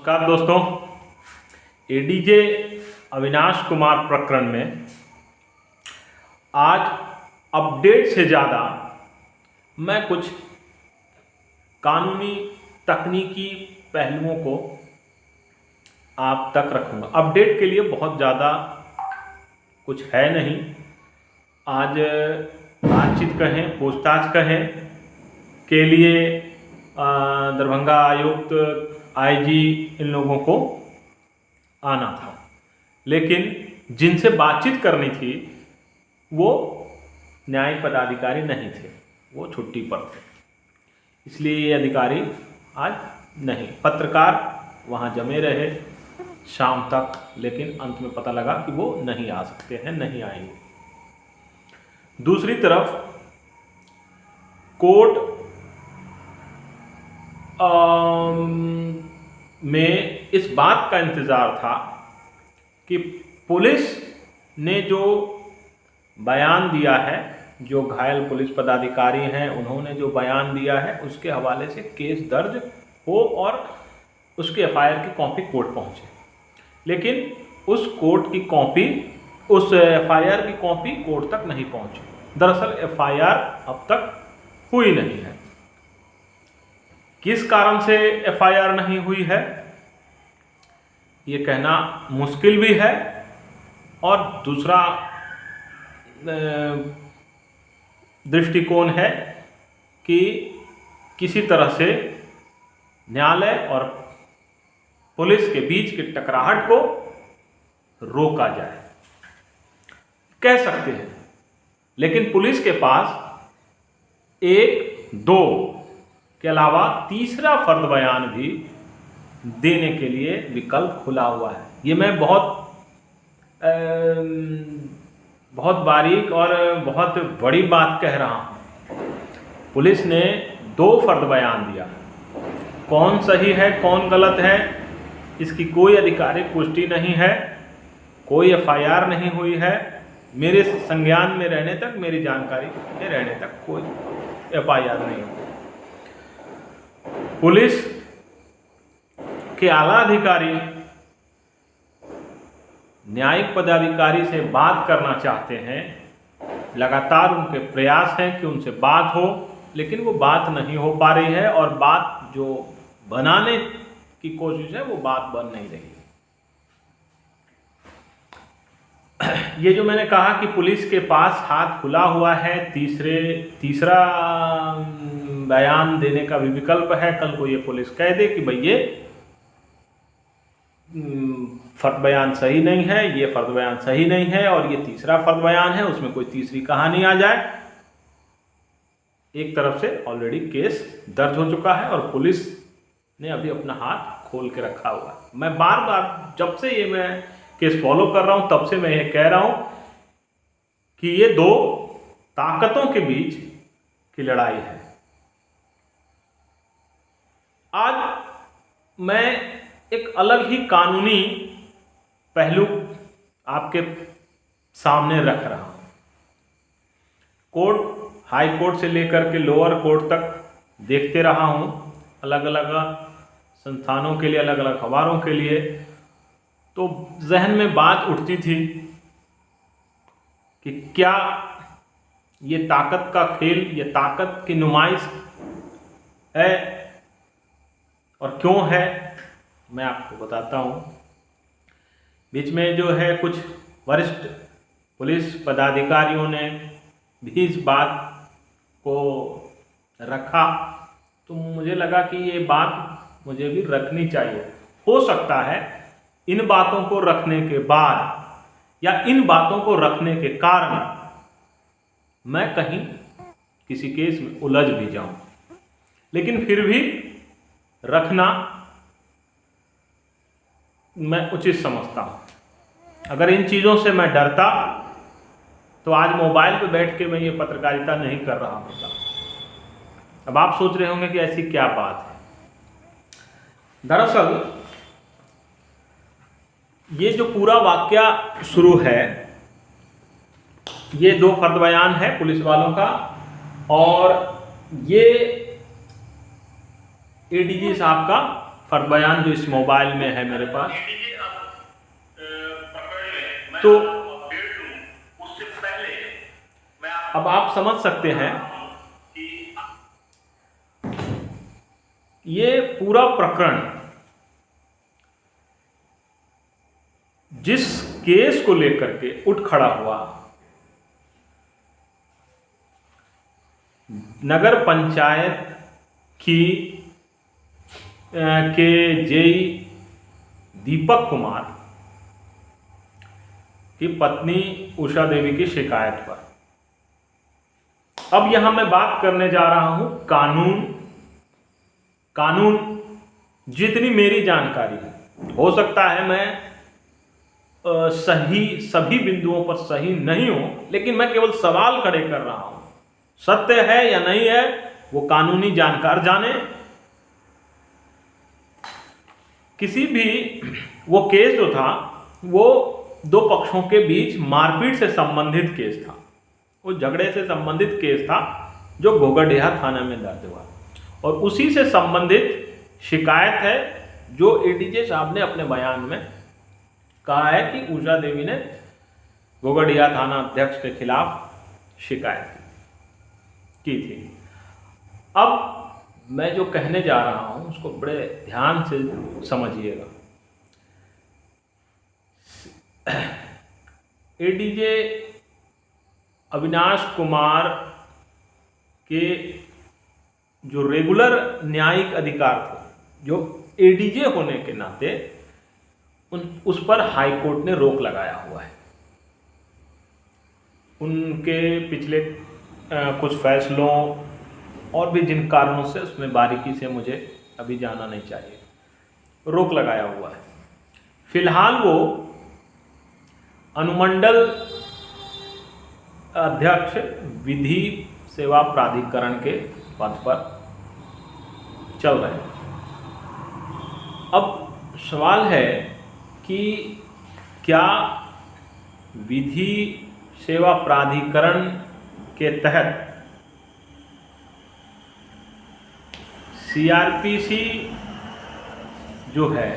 नमस्कार दोस्तों, एडीजे अविनाश कुमार प्रकरण में आज अपडेट से ज़्यादा मैं कुछ कानूनी तकनीकी पहलुओं को आप तक रखूँगा। अपडेट के लिए बहुत ज़्यादा कुछ है नहीं। आज बातचीत कहें, पूछताछ कहें के लिए दरभंगा आयुक्त आईजी इन लोगों को आना था, लेकिन जिनसे बातचीत करनी थी वो न्यायिक पदाधिकारी नहीं थे, वो छुट्टी पर थे। इसलिए ये अधिकारी आज नहीं। पत्रकार वहाँ जमे रहे शाम तक, लेकिन अंत में पता लगा कि वो नहीं आ सकते हैं, नहीं आएंगे। दूसरी तरफ कोर्ट में इस बात का इंतज़ार था कि पुलिस ने जो बयान दिया है, जो घायल पुलिस पदाधिकारी हैं उन्होंने जो बयान दिया है, उसके हवाले से केस दर्ज हो और उसकी एफआईआर की कॉपी कोर्ट पहुंचे। लेकिन उस कोर्ट की कॉपी, उस एफआईआर की कॉपी कोर्ट तक नहीं पहुंची। दरअसल एफआईआर अब तक हुई नहीं है। किस कारण से एफआईआर नहीं हुई है ये कहना मुश्किल भी है, और दूसरा दृष्टिकोण है कि किसी तरह से न्यायालय और पुलिस के बीच की टकराहट को रोका जाए, कह सकते हैं। लेकिन पुलिस के पास एक, दो के अलावा तीसरा फर्द बयान भी देने के लिए विकल्प खुला हुआ है। ये मैं बहुत बारीक और बहुत बड़ी बात कह रहा हूँ। पुलिस ने दो फर्द बयान दिया, कौन सही है कौन गलत है इसकी कोई आधिकारिक पुष्टि नहीं है, कोई एफआईआर नहीं हुई है। मेरे संज्ञान में रहने तक, मेरी जानकारी में रहने तक कोई एफआईआर नहीं हुई। पुलिस के आला अधिकारी न्यायिक पदाधिकारी से बात करना चाहते हैं, लगातार उनके प्रयास हैं कि उनसे बात हो, लेकिन वो बात नहीं हो पा रही है, और बात जो बनाने की कोशिश है वो बात बन नहीं रही है। ये जो मैंने कहा कि पुलिस के पास हाथ खुला हुआ है, तीसरा बयान देने का भी विकल्प है। कल को ये पुलिस कह दे कि भाई ये फर्द बयान सही नहीं है, ये फर्द बयान सही नहीं है, और ये तीसरा फर्द बयान है, उसमें कोई तीसरी कहानी आ जाए। एक तरफ से ऑलरेडी केस दर्ज हो चुका है और पुलिस ने अभी अपना हाथ खोल के रखा हुआ है। मैं बार बार, जब से ये मैं केस फॉलो कर रहा हूं, तब से मैं ये कह रहा हूं कि ये दो ताकतों के बीच की लड़ाई है। आज मैं एक अलग ही कानूनी पहलू आपके सामने रख रहा हूं। कोर्ट, हाई कोर्ट से लेकर के लोअर कोर्ट तक देखते रहा हूं, अलग अलग संस्थानों के लिए, अलग अलग अखबारों के लिए, तो जहन में बात उठती थी कि क्या ये ताकत का खेल, ये ताकत की नुमाइश है, और क्यों है मैं आपको बताता हूँ। बीच में जो है कुछ वरिष्ठ पुलिस पदाधिकारियों ने भी इस बात को रखा, तो मुझे लगा कि ये बात मुझे भी रखनी चाहिए। हो सकता है इन बातों को रखने के बाद या इन बातों को रखने के कारण मैं कहीं किसी केस में उलझ भी जाऊं, लेकिन फिर भी रखना मैं उचित समझता हूं। अगर इन चीज़ों से मैं डरता तो आज मोबाइल पे बैठ के मैं ये पत्रकारिता नहीं कर रहा होता। अब आप सोच रहे होंगे कि ऐसी क्या बात है। दरअसल ये जो पूरा वाकया शुरू है, ये दो फर्द बयान है पुलिस वालों का, और ये एडीजी साहब का फर्द बयान जो इस मोबाइल में है मेरे पास, तो अब आप समझ सकते हैं ये पूरा प्रकरण जिस केस को लेकर के उठ खड़ा हुआ, नगर पंचायत की के जेई दीपक कुमार की पत्नी उषा देवी की शिकायत पर। अब यहां मैं बात करने जा रहा हूं कानून जितनी मेरी जानकारी है। हो सकता है मैं सभी बिंदुओं पर सही नहीं हूं, लेकिन मैं केवल सवाल खड़े कर रहा हूं। सत्य है या नहीं है वो कानूनी जानकार जाने। किसी भी वो केस जो था वो दो पक्षों के बीच मारपीट से संबंधित केस था, वो झगड़े से संबंधित केस था जो घोघरडीहा थाना में दर्ज हुआ, और उसी से संबंधित शिकायत है जो एडीजे साहब ने अपने बयान में कहा है कि उषा देवी ने घोघरडीहा थाना अध्यक्ष के खिलाफ शिकायत की थी। अब मैं जो कहने जा रहा हूं उसको बड़े ध्यान से समझिएगा। एडीजे अविनाश कुमार के जो रेगुलर न्यायिक अधिकार थे, जो एडीजे होने के नाते उस पर हाईकोर्ट ने रोक लगाया हुआ है। उनके पिछले कुछ फैसलों और भी जिन कारणों से उसमें बारीकी से मुझे अभी जाना नहीं चाहिए, रोक लगाया हुआ है। फिलहाल वो अनुमंडल अध्यक्ष विधि सेवा प्राधिकरण के पद पर चल रहे हैं। अब सवाल है कि क्या विधि सेवा प्राधिकरण के तहत सीआरपीसी जो है,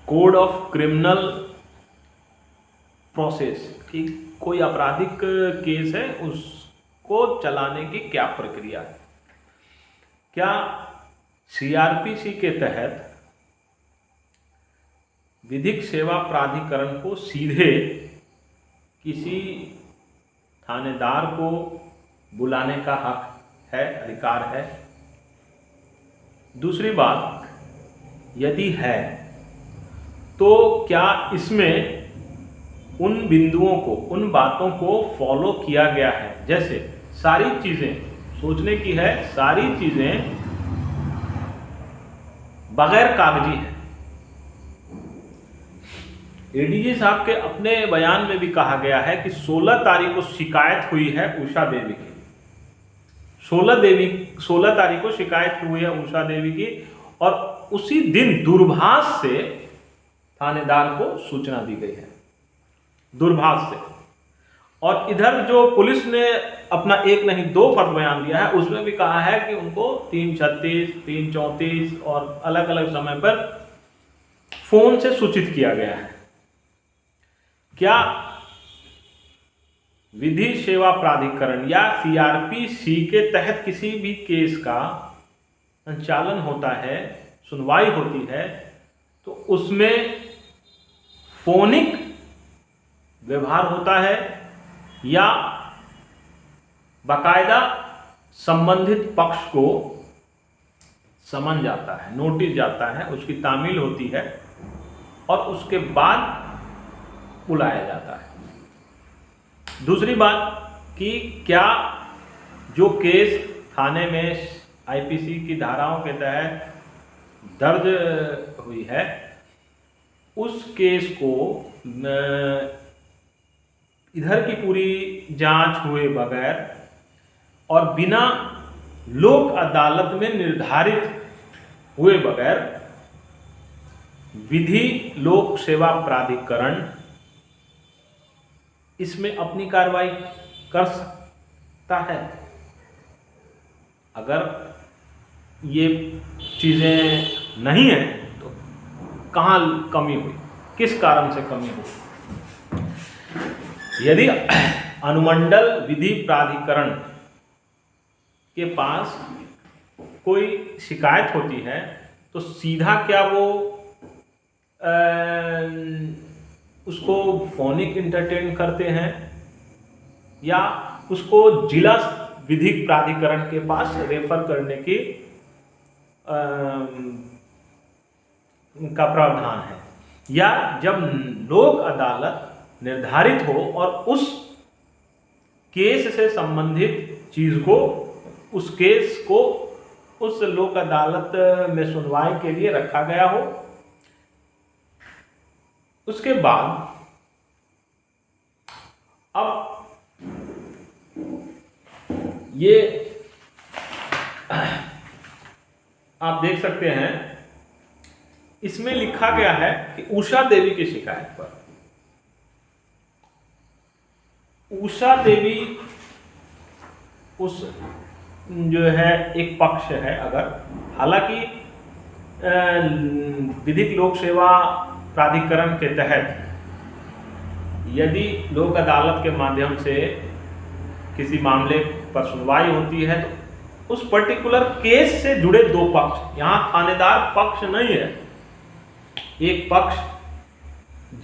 कोड ऑफ क्रिमिनल प्रोसेस की कोई आपराधिक केस है, उसको चलाने की क्या प्रक्रिया है? क्या सीआरपीसी के तहत विधिक सेवा प्राधिकरण को सीधे किसी थानेदार को बुलाने का हक है, अधिकार है? दूसरी बात, यदि है तो क्या इसमें उन बिंदुओं को, उन बातों को फॉलो किया गया है? जैसे सारी चीज़ें सोचने की है, सारी चीज़ें बगैर कागजी हैं। एडीजे साहब के अपने बयान में भी कहा गया है कि 16 तारीख को शिकायत हुई है उषा देवी की। 16 तारीख को शिकायत हुई है उषा देवी की, और उसी दिन दूरभाष से थानेदार को सूचना दी गई है, दूरभाष से। और इधर जो पुलिस ने अपना एक नहीं दो फर्द बयान दिया है, उसमें भी कहा है कि उनको 3:36, 3:34 और अलग अलग समय पर फोन से सूचित किया गया है। क्या विधि सेवा प्राधिकरण या सीआरपीसी के तहत किसी भी केस का संचालन होता है, सुनवाई होती है, तो उसमें फोनिक व्यवहार होता है या बाकायदा संबंधित पक्ष को समन जाता है, नोटिस जाता है, उसकी तामील होती है और उसके बाद बुलाया जाता है। दूसरी बात कि क्या जो केस थाने में आईपीसी की धाराओं के तहत दर्ज हुई है, उस केस को इधर की पूरी जांच हुए बगैर और बिना लोक अदालत में निर्धारित हुए बगैर विधि लोक सेवा प्राधिकरण इसमें अपनी कार्रवाई कर सकता है। अगर ये चीज़ें नहीं हैं कहाँ कमी हुई, किस कारण से कमी हुई। यदि अनुमंडल विधि प्राधिकरण के पास कोई शिकायत होती है तो सीधा क्या वो उसको फोनिक इंटरटेन करते हैं या उसको जिला विधिक प्राधिकरण के पास रेफर करने की का प्रावधान है, या जब लोक अदालत निर्धारित हो और उस केस से संबंधित चीज को, उस केस को उस लोक अदालत में सुनवाई के लिए रखा गया हो, उसके बाद अब ये आप देख सकते हैं, इसमें लिखा गया है कि उषा देवी की शिकायत पर, उषा देवी उस जो है एक पक्ष है, अगर हालांकि विधिक लोक सेवा प्राधिकरण के तहत यदि लोक अदालत के माध्यम से किसी मामले पर सुनवाई होती है तो उस पर्टिकुलर केस से जुड़े दो पक्ष, यहाँ थानेदार पक्ष नहीं है, एक पक्ष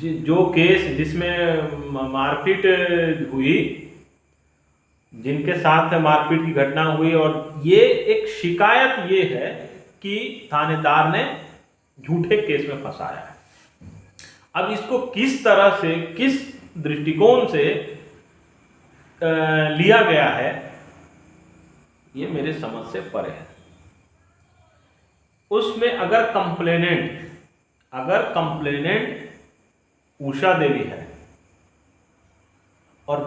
जो केस जिसमें मारपीट हुई, जिनके साथ मारपीट की घटना हुई, और ये एक शिकायत ये है कि थानेदार ने झूठे केस में फंसाया है। अब इसको किस तरह से, किस दृष्टिकोण से लिया गया है, ये मेरे समझ से परे है। उसमें अगर कंप्लेनेंट उषा देवी है और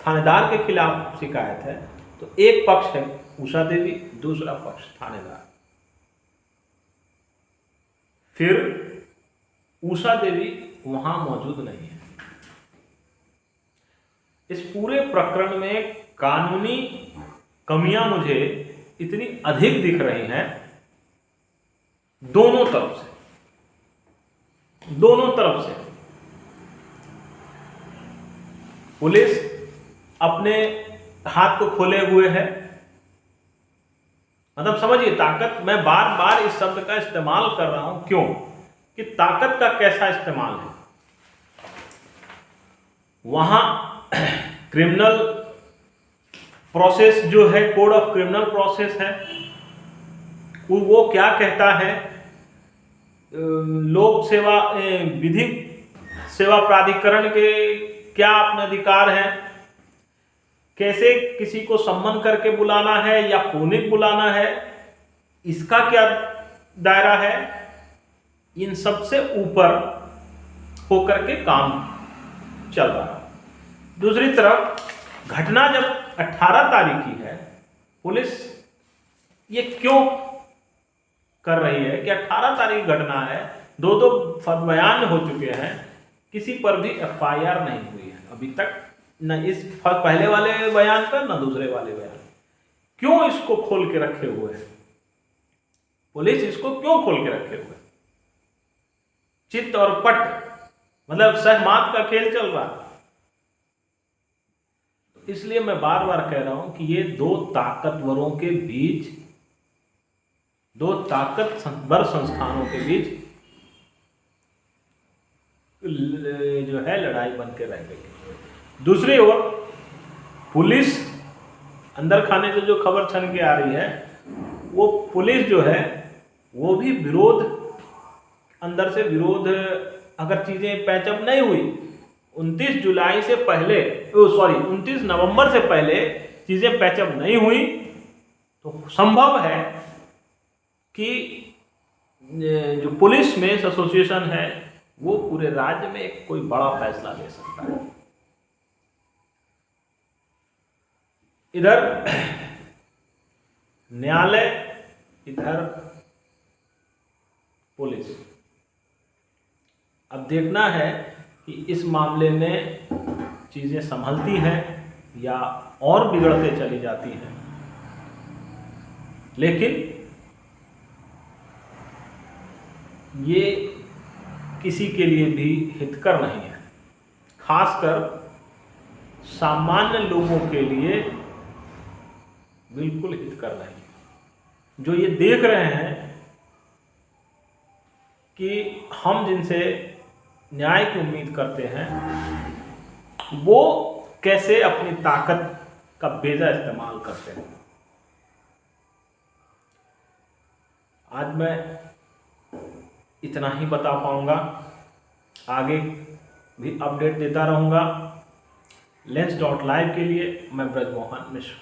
थानेदार के खिलाफ शिकायत है, तो एक पक्ष है उषा देवी, दूसरा पक्ष थानेदार। फिर उषा देवी वहां मौजूद नहीं है। इस पूरे प्रकरण में कानूनी कमियां मुझे इतनी अधिक दिख रही हैं दोनों तरफ से। पुलिस अपने हाथ को खोले हुए है, मतलब समझिए ताकत, मैं बार बार इस शब्द का इस्तेमाल कर रहा हूं, क्यों कि ताकत का कैसा इस्तेमाल है। वहां क्रिमिनल प्रोसेस जो है, कोड ऑफ क्रिमिनल प्रोसेस है, वो क्या कहता है, लोक सेवा विधिक सेवा प्राधिकरण के क्या अपने अधिकार हैं, कैसे किसी को सम्मन करके बुलाना है या फोनिक बुलाना है, इसका क्या दायरा है, इन सबसे ऊपर होकर के काम चल रहा है। दूसरी तरफ घटना जब 18 तारीख की है, पुलिस ये क्यों कर रही है कि 18 तारीख घटना है, दो बयान हो चुके हैं, किसी पर भी FIR नहीं हुई है अभी तक, न इस पहले वाले बयान पर न दूसरे वाले बयान। क्यों इसको खोल के रखे हुए हैं पुलिस, इसको क्यों खोल के रखे हुए? चित्त और पट, मतलब सहमात का खेल चल रहा है। इसलिए मैं बार बार कह रहा हूं कि ये दो ताकतवरों के बीच, दो ताकतवर संस्थानों के बीच जो है लड़ाई बन के रह गई। दूसरी ओर पुलिस अंदर खाने से जो खबर छन के आ रही है, वो पुलिस जो है वो भी विरोध, अंदर से विरोध, अगर चीजें पैचअप नहीं हुई 29 जुलाई से पहले, 29 नवंबर से पहले चीजें पैचअप नहीं हुई, तो संभव है कि जो पुलिस में एसोसिएशन है वो पूरे राज्य में एक कोई बड़ा फैसला ले सकता है। इधर न्यायालय, इधर पुलिस। अब देखना है कि इस मामले में चीजें संभलती हैं या और बिगड़ते चली जाती हैं। लेकिन ये किसी के लिए भी हितकर नहीं है, खासकर सामान्य लोगों के लिए बिल्कुल हितकर नहीं। जो ये देख रहे हैं कि हम जिनसे न्याय की उम्मीद करते हैं वो कैसे अपनी ताकत का बेजा इस्तेमाल करते हैं। आज मैं इतना ही बता पाऊंगा, आगे भी अपडेट देता रहूंगा। लेंस.live के लिए मैं ब्रजमोहन मिश्र।